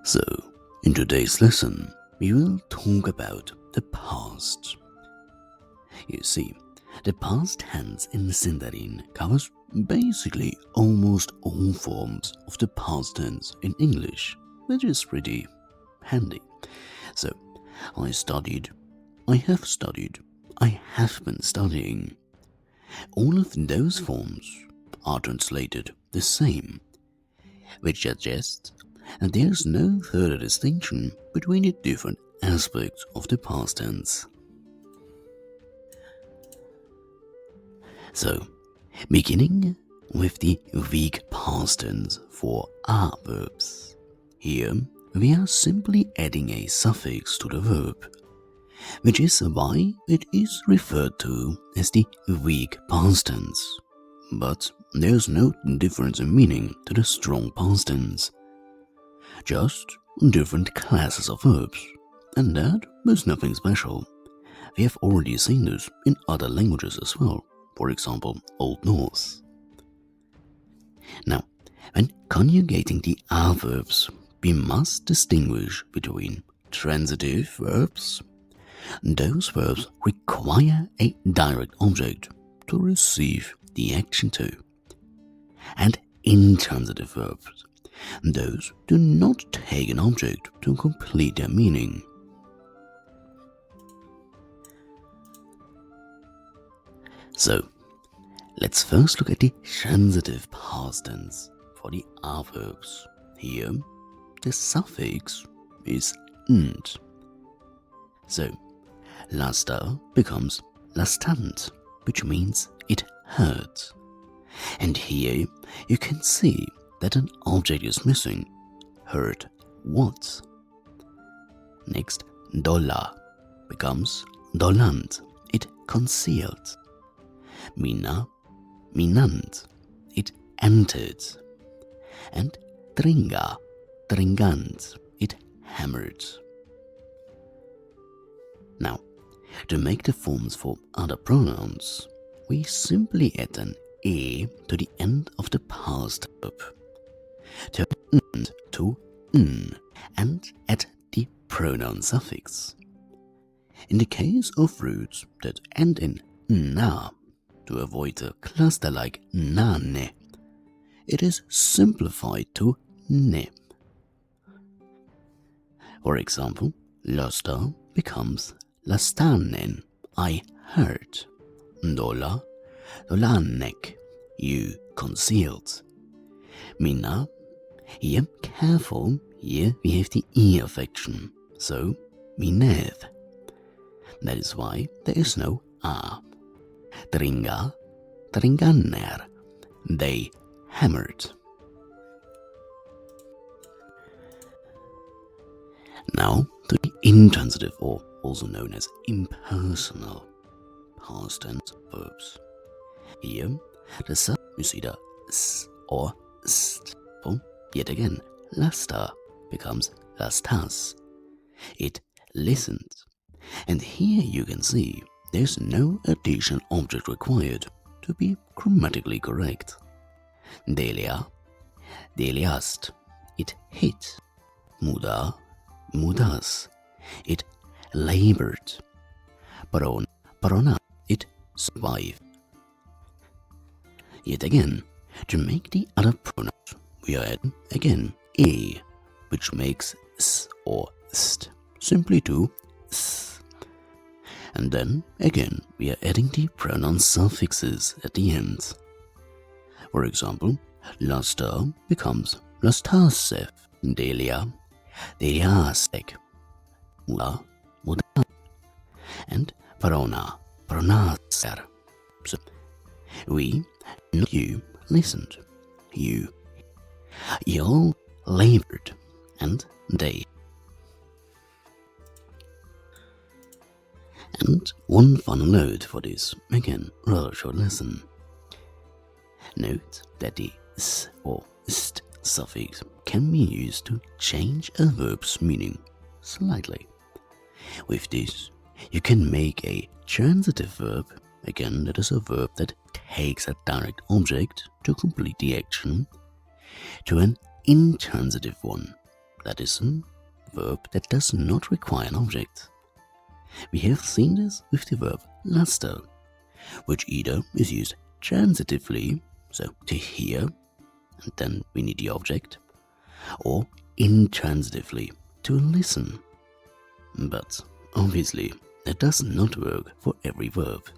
So, in today's lesson, we will talk about the past. You see, the past tense in Sindarin covers basically almost all forms of the past tense in English, which is pretty handy. So, I studied, I have studied, I have been studying. All of those forms are translated the same, which suggests that there is no further distinction between the different aspects of the past tense. So, beginning with the weak past tense for A-verbs. Here, we are simply adding a suffix to the verb, which is why it is referred to as the weak past tense. But there's no difference in meaning to the strong past tense. Just different classes of verbs, and that is nothing special. We have already seen this in other languages as well, for example, Old Norse. Now, when conjugating the A-verbs, we must distinguish between transitive verbs. Those verbs require a direct object to receive the action to, and intransitive verbs. Those do not take an object to complete their meaning. So, let's first look at the transitive past tense for the A-verbs. Here, the suffix is nt. So, lasta becomes lastant, which means it hurts. And here you can see that an object is missing. Hurt what? Next, dolla becomes dollant, it concealed. Mina, minant, it entered. And tringa, tringant, it hammered. Now, to make the forms for other pronouns, we simply add an e to the end of the past verb, turn n to n, and add the pronoun suffix. In the case of roots that end in na, to avoid a cluster like nane, it is simplified to ne. For example, lasta becomes lastanen, I heard. Dola, dolanek, you concealed. Mina, here careful, here we have the E affixation, so mineth. That is why there is no A. Tringa, tringanner, they hammered. Now to the intransitive, or also known as impersonal past tense verbs. Here, the sub is either s or st. So, yet again, lasta becomes lastas. It listened. And here you can see there's no additional object required to be grammatically correct. Delia, deliast, it hit. Muda, mudas, it labored. Parona, parona, it survived. Yet again, to make the other pronouns, we are adding again a, which makes s or st simply to s. And then again, we are adding the pronoun suffixes at the end. For example, lasta becomes lastasef, delia, deliasek, muda, muda, and parona, pronaser. So, we, not you, listened. You all labored, and they. And one final note for this, again, rather short lesson. Note that the s or st suffix can be used to change a verb's meaning slightly. With this, you can make a transitive verb, again that is a verb that takes a direct object to complete the action, to an intransitive one, that is a verb that does not require an object. We have seen this with the verb luster, which either is used transitively, so to hear, and then we need the object, or intransitively, to listen. But obviously, that does not work for every verb.